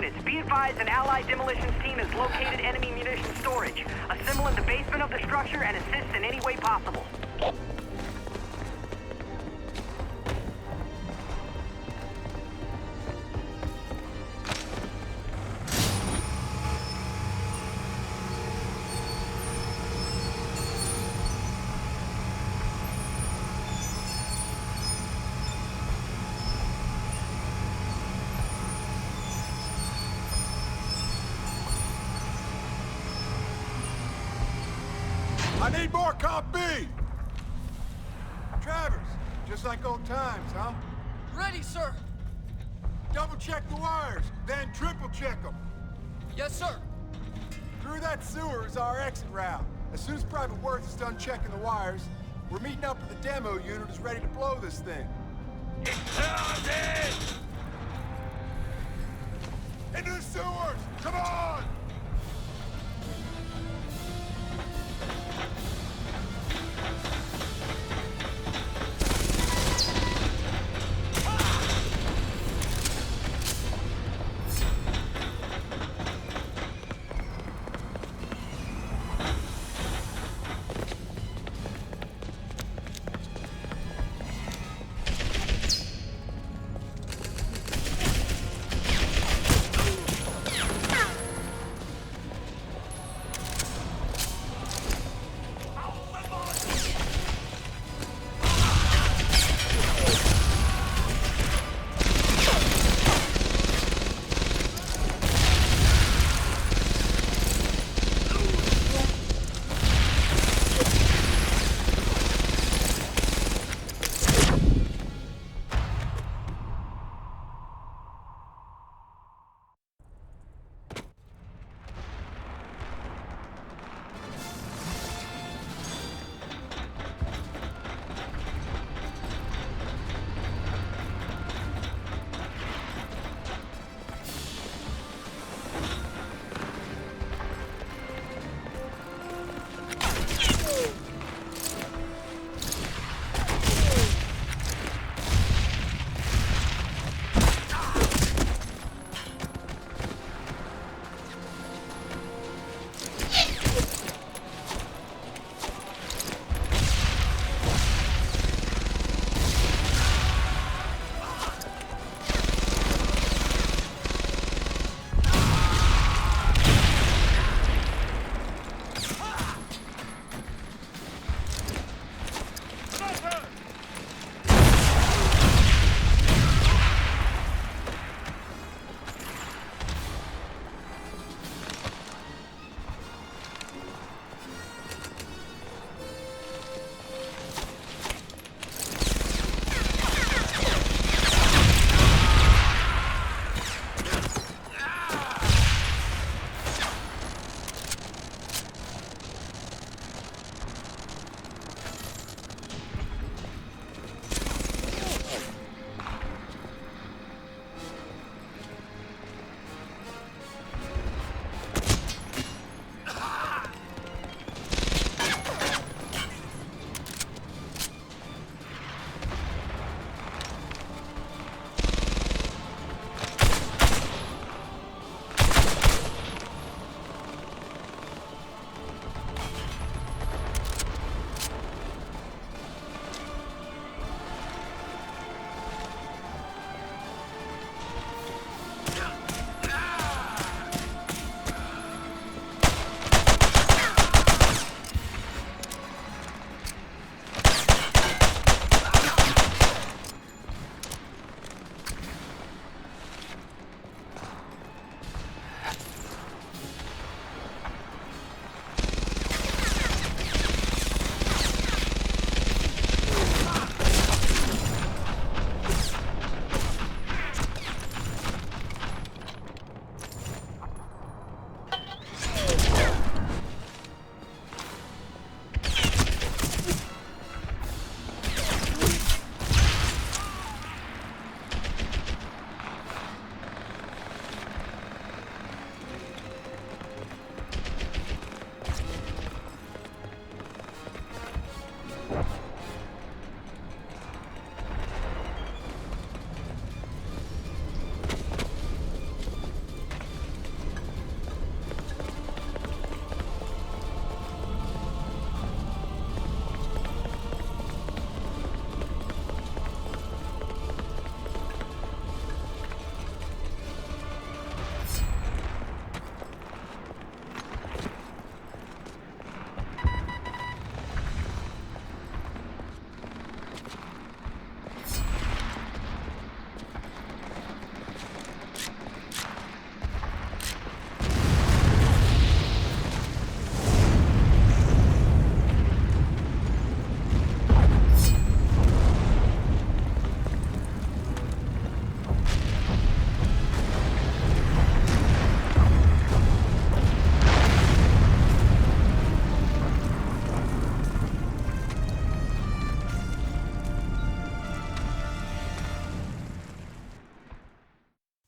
units. Be advised, an allied demolitions team has located enemy munition storage. Assemble in the basement of the structure and assist in any way possible. I need more Comp B! Travers, just like old times, huh? Ready, sir. Double check the wires, then triple check them. Yes, sir. Through that sewer is our exit route. As soon as Private Worth is done checking the wires, we're meeting up with the demo unit is ready to blow this thing. Into the sewers! Come on!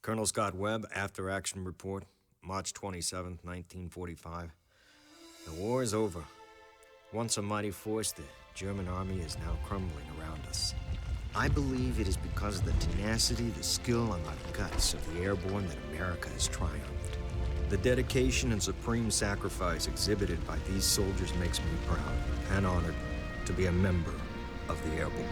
Colonel Scott Webb, After Action Report, March 27th, 1945. The war is over. Once a mighty force, the German army is now crumbling around us. I believe it is because of the tenacity, the skill, and the guts of the airborne that America has triumphed. The dedication and supreme sacrifice exhibited by these soldiers makes me proud and honored to be a member of the Airborne.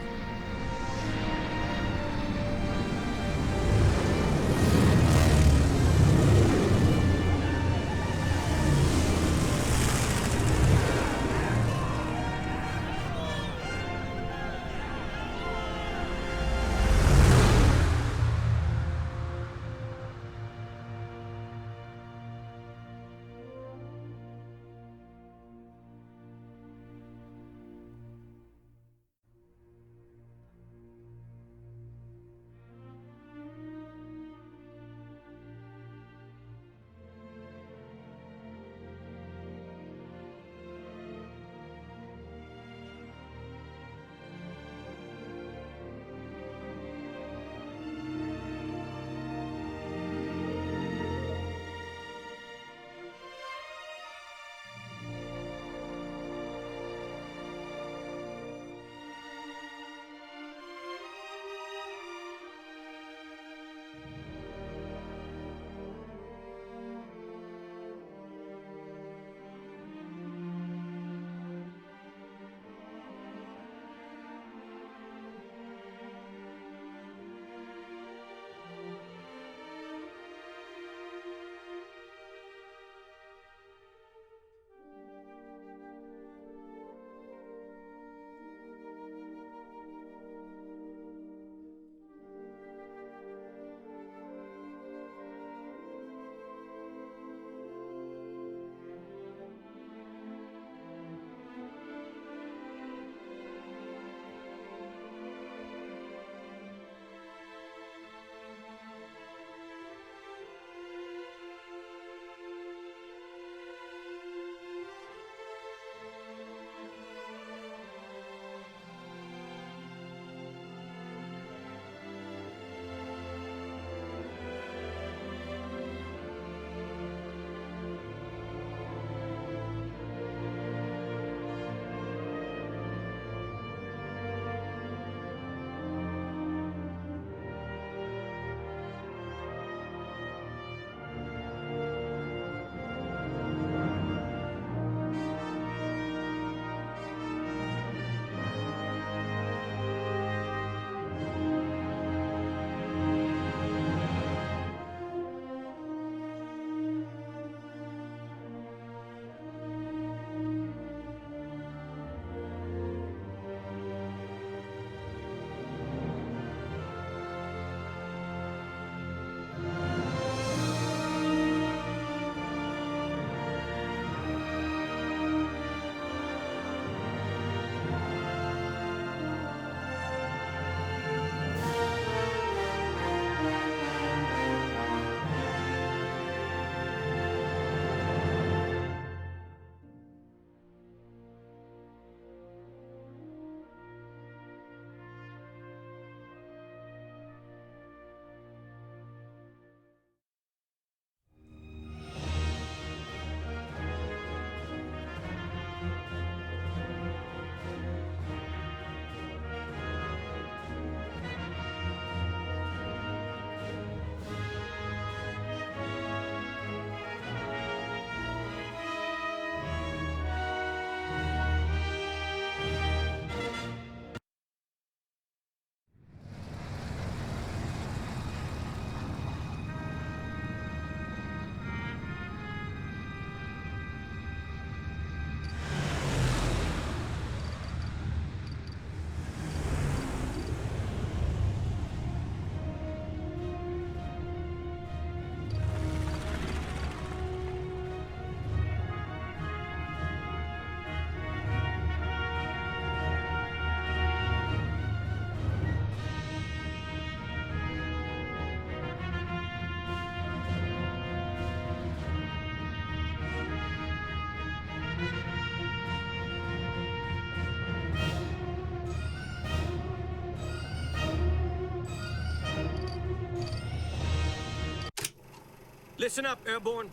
Listen up, Airborne.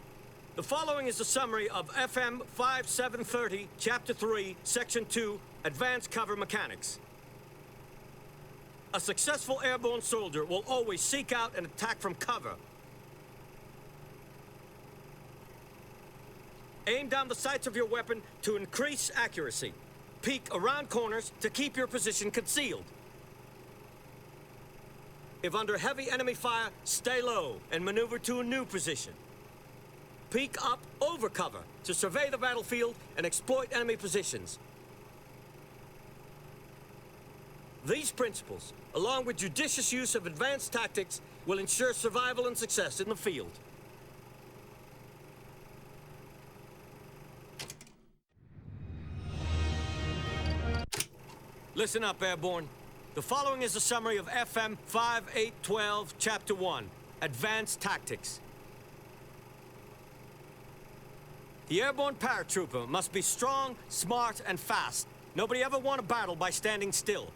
The following is a summary of FM 5730, Chapter 3, Section 2, Advanced Cover Mechanics. A successful airborne soldier will always seek out and attack from cover. Aim down the sights of your weapon to increase accuracy. Peek around corners to keep your position concealed. If under heavy enemy fire, stay low and maneuver to a new position. Peek up over cover to survey the battlefield and exploit enemy positions. These principles, along with judicious use of advanced tactics, will ensure survival and success in the field. Listen up, Airborne. The following is a summary of FM 5812, Chapter 1, Advanced Tactics. The airborne paratrooper must be strong, smart, and fast. Nobody ever won a battle by standing still.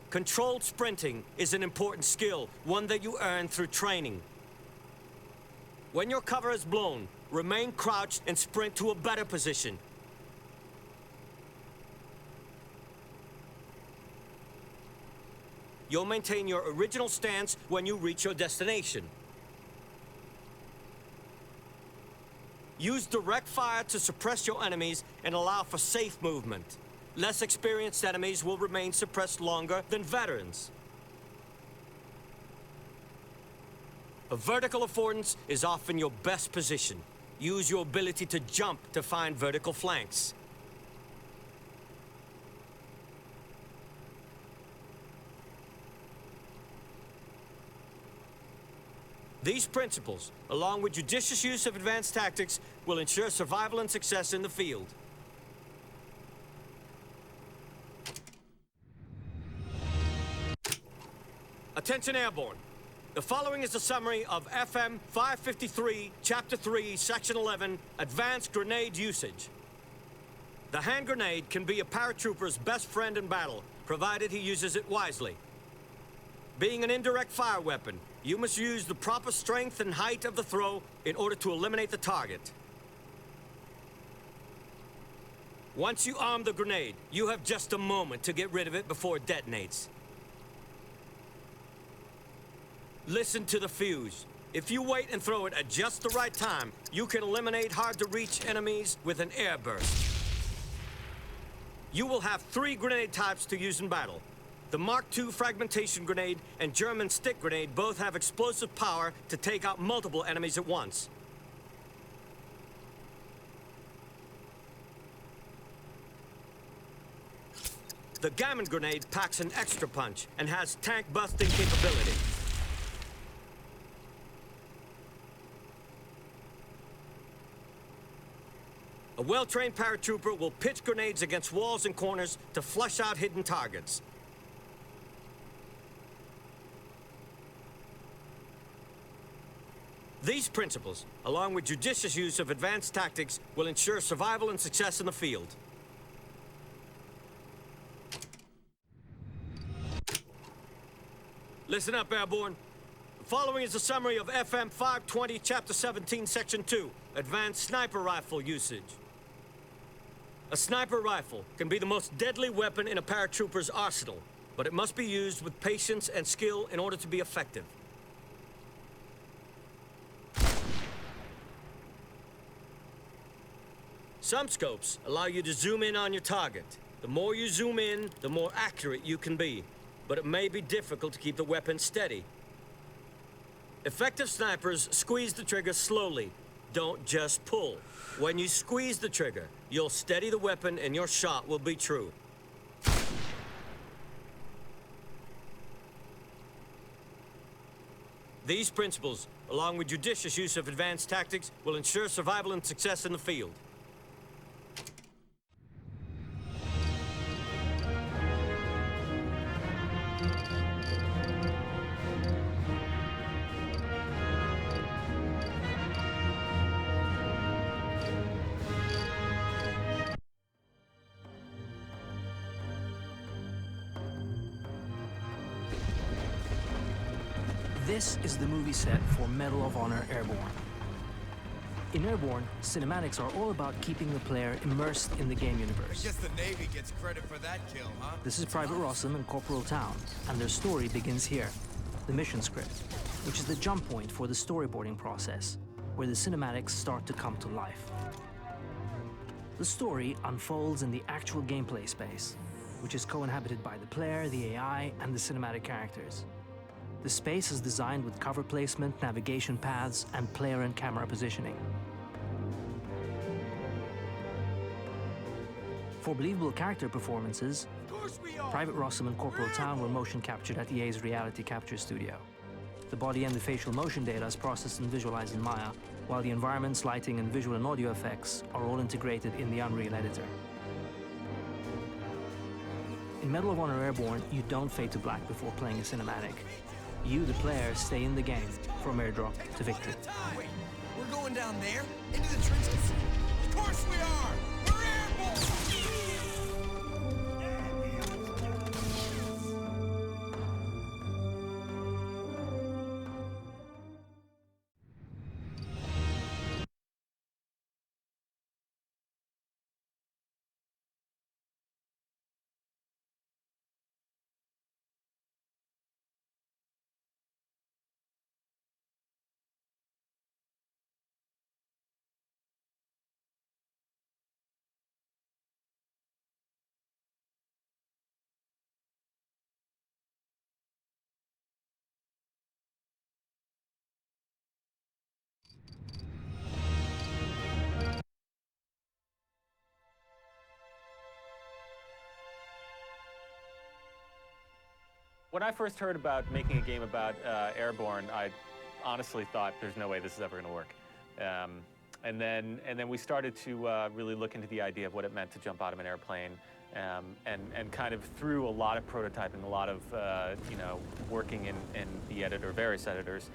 Controlled sprinting is an important skill, one that you earn through training. When your cover is blown, remain crouched and sprint to a better position. You'll maintain your original stance when you reach your destination. Use direct fire to suppress your enemies and allow for safe movement. Less experienced enemies will remain suppressed longer than veterans. A vertical affordance is often your best position. Use your ability to jump to find vertical flanks. These principles, along with judicious use of advanced tactics, will ensure survival and success in the field. Attention Airborne. The following is a summary of FM 553, Chapter 3, Section 11, Advanced Grenade Usage. The hand grenade can be a paratrooper's best friend in battle, provided he uses it wisely. Being an indirect fire weapon, you must use the proper strength and height of the throw in order to eliminate the target. Once you arm the grenade, you have just a moment to get rid of it before it detonates. Listen to the fuse. If you wait and throw it at just the right time, you can eliminate hard-to-reach enemies with an air burst. You will have 3 grenade types to use in battle. The Mark II fragmentation grenade and German stick grenade both have explosive power to take out multiple enemies at once. The Gammon grenade packs an extra punch and has tank-busting capability. A well-trained paratrooper will pitch grenades against walls and corners to flush out hidden targets. These principles, along with judicious use of advanced tactics, will ensure survival and success in the field. Listen up, Airborne. The following is a summary of FM 520, Chapter 17, Section 2, Advanced Sniper Rifle Usage. A sniper rifle can be the most deadly weapon in a paratrooper's arsenal, but it must be used with patience and skill in order to be effective. Some scopes allow you to zoom in on your target. The more you zoom in, the more accurate you can be, but it may be difficult to keep the weapon steady. Effective snipers squeeze the trigger slowly. Don't just pull. When you squeeze the trigger, you'll steady the weapon and your shot will be true. These principles, along with judicious use of advanced tactics, will ensure survival and success in the field. This is the movie set for Medal of Honor Airborne. In Airborne, cinematics are all about keeping the player immersed in the game universe. I guess the Navy gets credit for that kill, huh? This is Private Rossum and Corporal Town, and their story begins here, the mission script, which is the jump point for the storyboarding process, where the cinematics start to come to life. The story unfolds in the actual gameplay space, which is co-inhabited by the player, the AI, and the cinematic characters. The space is designed with cover placement, navigation paths, and player and camera positioning. For believable character performances, Private Rossum and Corporal Town were motion captured at EA's Reality Capture Studio. The body and the facial motion data is processed and visualized in Maya, while the environments, lighting, and visual and audio effects are all integrated in the Unreal Editor. In Medal of Honor Airborne, you don't fade to black before playing a cinematic. You, the player, stay in the game from airdrop to victory. Wait, we're going down there? Into the trenches? Of course we are! We're airborne! When I first heard about making a game about Airborne, I honestly thought there's no way this is ever going to work. And then we started to really look into the idea of what it meant to jump out of an airplane, and kind of through a lot of prototyping, a lot of working in the editor, various editors,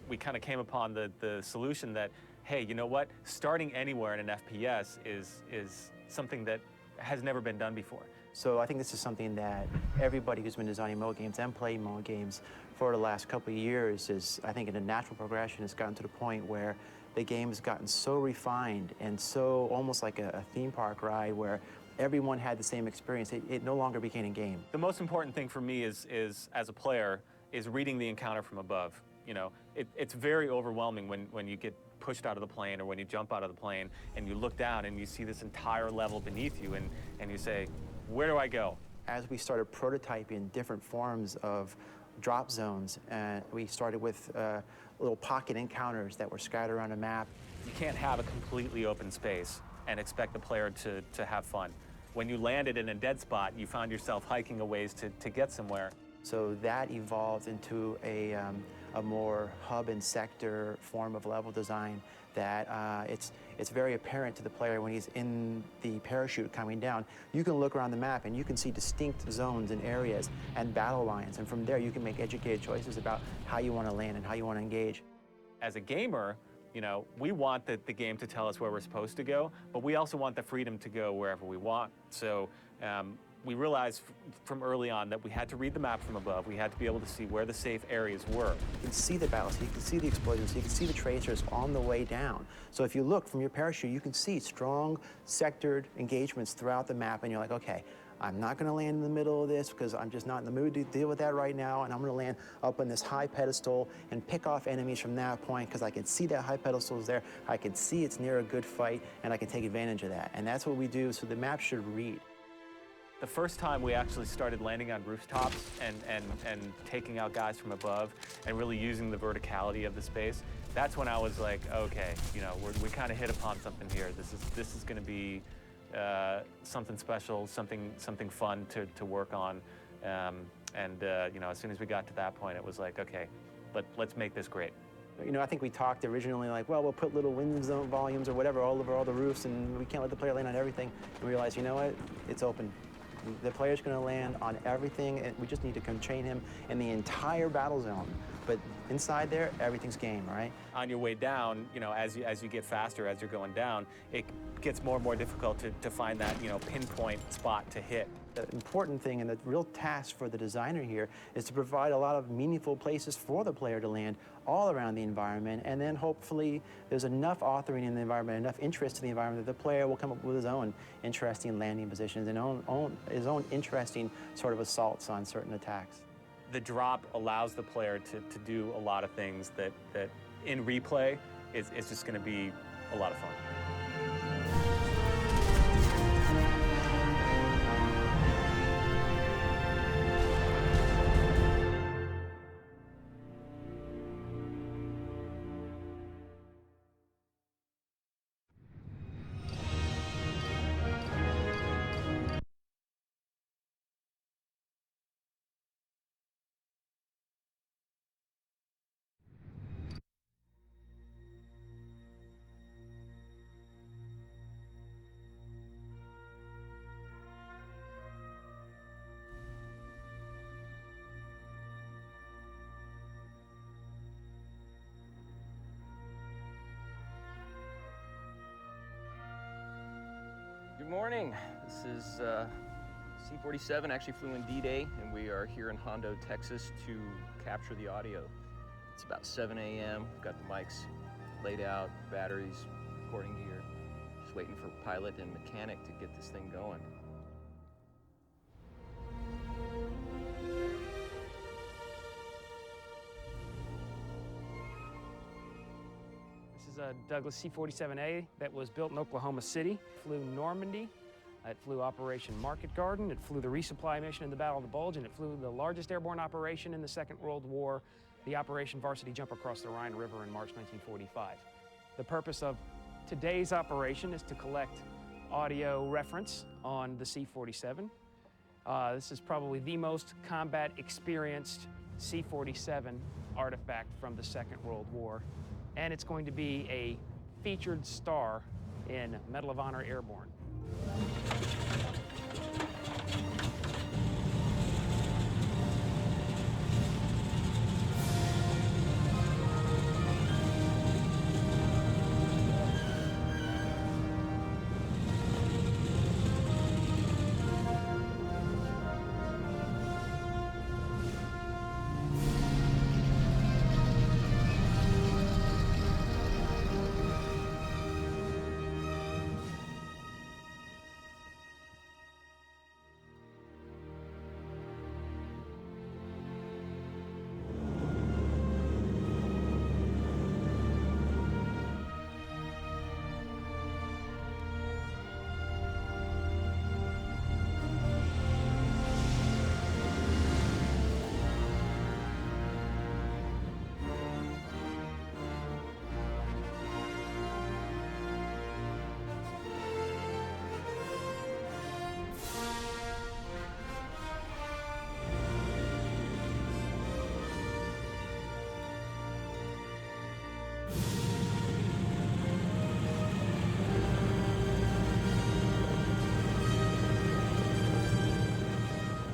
we kind of came upon the solution that, hey, you know what? Starting anywhere in an FPS is something that has never been done before. So I think this is something that everybody who's been designing mode games and playing mode games for the last couple of years is, I think, in a natural progression, has gotten to the point where the game has gotten so refined and so almost like a theme park ride where everyone had the same experience. It no longer became a game. The most important thing for me is as a player, is reading the encounter from above. You know, it's very overwhelming when you get pushed out of the plane or when you jump out of the plane and you look down and you see this entire level beneath you and you say, where do I go? As we started prototyping different forms of drop zones, we started with little pocket encounters that were scattered around a map. You can't have a completely open space and expect the player to have fun. When you landed in a dead spot, you found yourself hiking a ways to get somewhere. So that evolved into a more hub and sector form of level design that it's very apparent to the player when he's in the parachute coming down. You can look around the map and you can see distinct zones and areas and battle lines, and from there you can make educated choices about how you want to land and how you want to engage. As a gamer, you know, we want the game to tell us where we're supposed to go, but we also want the freedom to go wherever we want. So we realized from early on that we had to read the map from above. We had to be able to see where the safe areas were. You can see the battles, you can see the explosions, you can see the tracers on the way down. So if you look from your parachute, you can see strong sectored engagements throughout the map, and you're like, okay, I'm not gonna land in the middle of this because I'm just not in the mood to deal with that right now, and I'm gonna land up on this high pedestal and pick off enemies from that point because I can see that high pedestal is there, I can see it's near a good fight, and I can take advantage of that. And that's what we do, so the map should read. The first time we actually started landing on rooftops and taking out guys from above and really using the verticality of the space, that's when I was like, okay, you know, we kind of hit upon something here. This is going to be something special, something fun to work on. You know, as soon as we got to that point, it was like, okay, let's make this great. You know, I think we talked originally like, well, we'll put little wind zone volumes or whatever all over all the roofs, and we can't let the player land on everything. And we realized, you know what, it's open. The player's going to land on everything, and we just need to train him in the entire battle zone. but inside there, everything's game, right? On your way down, you know, as you get faster, as you're going down, it gets more and more difficult to find that, you know, pinpoint spot to hit. The important thing and the real task for the designer here is to provide a lot of meaningful places for the player to land all around the environment, and then hopefully there's enough authoring in the environment, enough interest in the environment that the player will come up with his own interesting landing positions and his own interesting sort of assaults on certain attacks. The drop allows the player to do a lot of things that in replay is just going to be a lot of fun. Good morning. This is C-47, actually flew in D-Day, and we are here in Hondo, Texas to capture the audio. It's about 7 a.m. We've got the mics laid out, batteries, recording gear. Just waiting for pilot and mechanic to get this thing going. This is a Douglas C-47A that was built in Oklahoma City. Flew Normandy, it flew Operation Market Garden, it flew the resupply mission in the Battle of the Bulge, and it flew the largest airborne operation in the Second World War, the Operation Varsity Jump Across the Rhine River in March 1945. The purpose of today's operation is to collect audio reference on the C-47. This is probably the most combat experienced C-47 artifact from the Second World War, and it's going to be a featured star in Medal of Honor Airborne.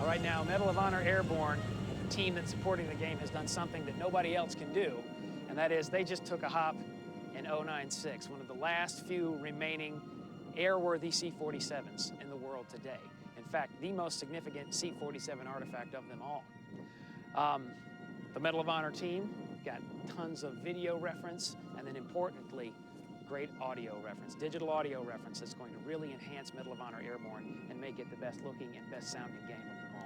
Right now, Medal of Honor Airborne, the team that's supporting the game, has done something that nobody else can do, and that is they just took a hop in 096, one of the last few remaining airworthy C-47s in the world today. In fact, the most significant C-47 artifact of them all. The Medal of Honor team got tons of video reference, and then importantly, great audio reference, digital audio reference that's going to really enhance Medal of Honor Airborne and make it the best looking and best sounding game of them all.